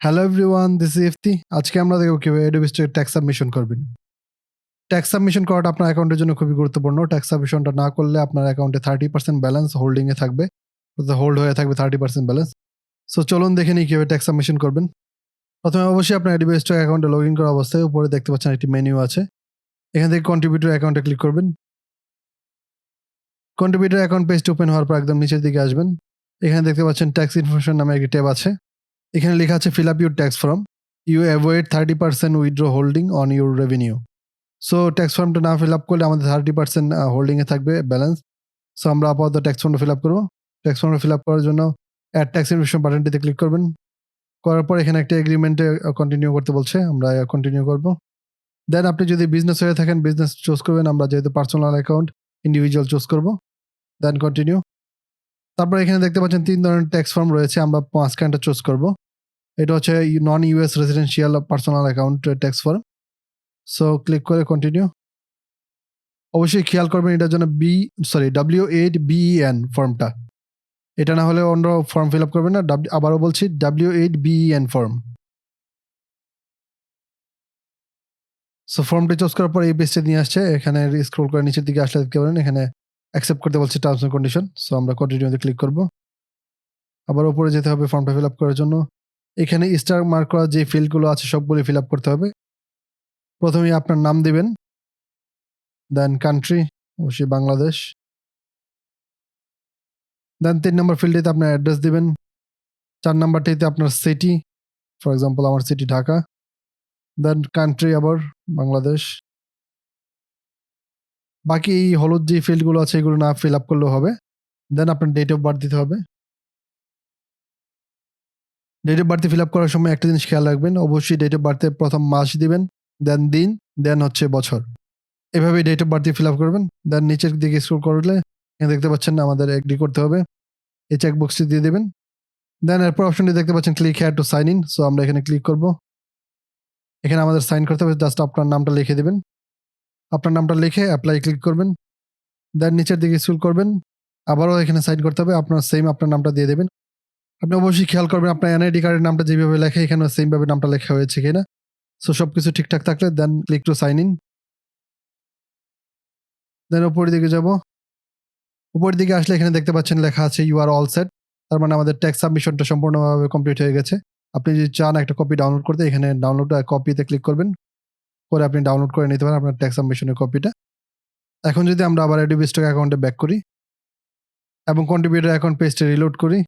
Hello everyone, this is Ifti. আজকে আমরা দেখব কিভাবে Adobe Stock ট্যাক্স সাবমিশন করবেন। ট্যাক্স সাবমিশন করাটা আপনার অ্যাকাউন্টের জন্য খুবই গুরুত্বপূর্ণ। ট্যাক্স সাবমিশনটা না করলে আপনার অ্যাকাউন্টে 30% ব্যালেন্স হোল্ডিং এ থাকবে। হোল্ড হয়ে থাকবে 30% ব্যালেন্স। সো চলুন দেখে নিই কিভাবে ট্যাক্স সাবমিশন করবেন। প্রথমে অবশ্যই আপনার Adobe Stock অ্যাকাউন্টে লগইন করা অবস্থায় উপরে দেখতে পাচ্ছেন একটি মেনু আছে। এখান থেকে কন্ট্রিবিউটর অ্যাকাউন্টে ক্লিক করবেন। কন্ট্রিবিউটর অ্যাকাউন্ট পেজটি ওপেন হওয়ার পর একদম নিচের দিকে আসবেন। এখানে দেখতে পাচ্ছেন ট্যাক্স ইনফরমেশন নামে একটি ট্যাব আছে। এখানে লেখা আছে fill up your tax form. You avoid 30% withholding on your revenue. So tax ফর্মটা না ফিল আপ করলে আমাদের 30% হোল্ডিংয়ে থাকবে ব্যালেন্স। সো আমরা আপাতত ট্যাক্স ফর্মটা ফিল আপ করবো। ট্যাক্স ফর্মটা ফিল আপ করার জন্য অ্যাড ট্যাক্স ইনফরমেশন বাটনটিতে ক্লিক করবেন। করার পর এখানে একটা এগ্রিমেন্টে কন্টিনিউ করতে বলছে, আমরা কন্টিনিউ করব। দেন আপনি যদি বিজনেস হয়ে থাকেন বিজনেস চুজ করবেন, আমরা যেহেতু পার্সোনাল অ্যাকাউন্ট ইন্ডিভিজুয়াল চুজ করব। Then continue. তারপর এখানে দেখতে পাচ্ছেন 3 ধরনের ট্যাক্স ফর্ম রয়েছে, আমরা মাঝখানটা চুজ করব। এটা হচ্ছে নন US residential personal account tax form. So click করে কন্টিনিউ। অবশ্যই খেয়াল করবেন এটার জন্য W8BEN ফর্মটা, এটা না হলে অন্য ফর্ম ফিল আপ করবেন না। আবারও বলছি W8BEN ফর্ম। সো ফর্মটি চুজ করার পর এই পেজটি নিয়ে আসছে। এখানে স্ক্রল করে নিচের দিকে আসলে দেখতে পারেন এখানে অ্যাকসেপ্ট করতে বলছে টার্মস এন্ড কন্ডিশন। সো আমরা কন্টিনিউতে ক্লিক করব। আবার উপরে যেতে হবে ফর্মটা ফিল আপ করার জন্য। এখানে স্টার মার্ক করা যে ফিল্ডগুলো আছে সবগুলি ফিল আপ করতে হবে। প্রথমেই আপনার নাম দিবেন, দেন কান্ট্রি, অবশ্যই বাংলাদেশ। দেন 3 নম্বর ফিল্ডটিতে আপনার অ্যাড্রেস দিবেন। 4 নম্বরটিতে আপনার সিটি, ফর এক্সাম্পল আমার সিটি ঢাকা। দেন কান্ট্রি আবার বাংলাদেশ। বাকি এই হলুদ যে ফিল্ডগুলো আছে এগুলো না ফিল আপ করলেও হবে। দেন আপনার ডেট অফ বার্থ দিতে হবে। Date of birth fill up করার সময় একটা জিনিস খেয়াল রাখবেন, অবশ্যই ডেট অফ বার্থে প্রথম মাস দিবেন, দেন দিন, দেন হচ্ছে বছর। এভাবে date of birth fill up করবেন। দেন নিচের দিকে স্ক্রল করলে এখানে দেখতে পাচ্ছেন আমাদের এগ্রি করতে হবে, এই চেক বক্সটি দিয়ে দেবেন। দেন এরপর অপশনটি দেখতে পাচ্ছেন click here to sign in. So আমরা এখানে ক্লিক করব। এখানে আমাদের সাইন করতে হবে, জাস্ট আপনার নামটা লিখে দেবেন। আপনার নামটা লিখে অ্যাপ্লাই ক্লিক করবেন। দেন নিচের দিকে স্ক্রল করবেন, আবারও এখানে সাইন করতে হবে, আপনার সেম আপনার নামটা দিয়ে দেবেন। আপনি অবশ্যই খেয়াল করবেন আপনার এনআইডি কার্ডের নামটা যেভাবে লেখা এখানে সেম ভাবে নামটা লেখা হয়েছে কিনা। সো সবকিছু ঠিকঠাক থাকলে দেন ক্লিক টু সাইন ইন। দেন উপরের দিকে যাব। উপরের দিকে আসলে এখানে দেখতে পাচ্ছেন লেখা আছে ইউ আর অল সেট। তার মানে আমাদের ট্যাক্স সাবমিশনটা সম্পূর্ণভাবে কমপ্লিট হয়ে গেছে। আপনি যদি চান একটা কপি ডাউনলোড করতে এখানে ডাউনলোড কপিতে ক্লিক করবেন, করে আপনি ডাউনলোড করে নিতে পারেন আপনার ট্যাক্স সাবমিশনের কপিটা। এখন যদি আমরা আবার Adobe Stock অ্যাকাউন্টে ব্যাক করি এবং কন্ট্রিবিউটর অ্যাকাউন্ট পেজটা রিলোড করি,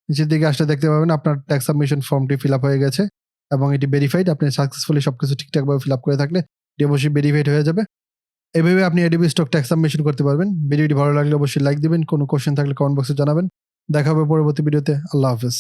নিচের দিকে আসলে দেখতে পাবেন আপনার ট্যাক্স সাবমিশন ফর্মটি ফিল আপ হয়ে গেছে এবং এটি ভেরিফাইড। আপনি সাকসেসফুলি সবকিছু ঠিকঠাকভাবে ফিল আপ করে থাকলে এটি অবশ্যই ভেরিফাইড হয়ে যাবে। এভাবে আপনি Adobe Stock ট্যাক্স সাবমিশন করতে পারবেন। ভিডিওটি ভালো লাগলে অবশ্যই লাইক দিবেন, কোনো কোশ্চেন থাকলে কমেন্ট বক্সে জানাবেন। দেখা হবে পরবর্তী ভিডিওতে। আল্লাহ হাফেজ।